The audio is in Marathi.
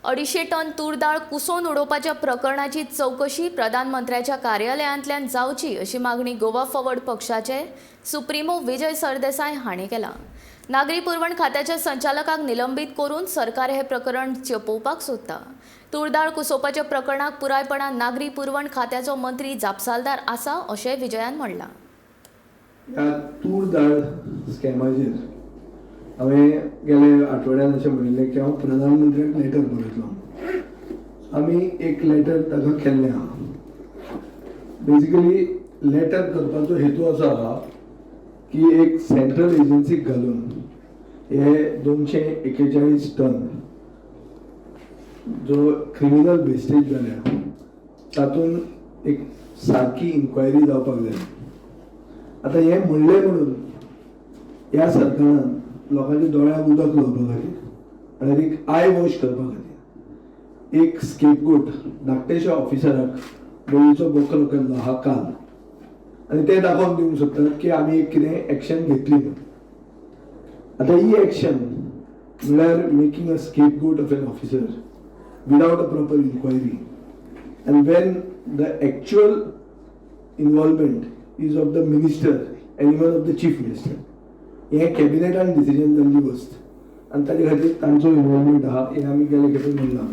250 टन तूर डाळ कुसोवन उडोवपाच्या प्रकरणाची चौकशी प्रधानमंत्र्याच्या कार्यालयांतल्यान जावची अशी मागणी गोवा फॉरवर्ड पक्षाचे सुप्रीमो विजय सरदेसाय हांणी केला। नागरी पुरवण खात्याच्या संचालकाक निलंबित करून सरकार हे प्रकरण चेपोवपाक सोदता। तूर डाळ कुसोवपाच्या प्रकरणाक पुरायपणान नागरी पुरवण खात्याचो मंत्री जापसालदार आसा अशें विजयान म्हणलां। तूर डाळ स्कॅमाचेर हांवें गेले आठवड्यान अशें म्हणिल्लें की हांव प्रधानमंत्र्याक लेटर बरयतलो। आमी एक लेटर ताका केल्लें आहा। बेजिकली लेटर करपाचो हेतू असो आहा की एक सेंट्रल एजन्सीक घालून हे 241 टन जो क्रिमिनल वेस्टेज जाल्या तातूंत एक सारकी इन्क्वायरी जावपाक जाय। आता हे म्हणलें म्हणून ह्या सरकारान लोकांच्या दोळ्यांक उदक लावपा खातीर आनी एक आय वॉश करपा खातीर एक स्केपगोट धाकटेशा ऑफिसराक गोंयचो बोकरो केल्लो आहा काल, आनी ते दाखोवन दिवंक सोदतात की आमी एक कितें एक्शन घेतली म्हणून। आता ही एक्शन म्हळ्यार making a scapegoat of an officer without a proper inquiry and when the actual involvement is of the minister and even of the chief minister. हे कॅबिनेटान डिसिजन जाल्ली वस्त आनी ताचे खातीर तांचो इन्वॉल्वमेंट आहा हे आमी गेले खेपे म्हणलां।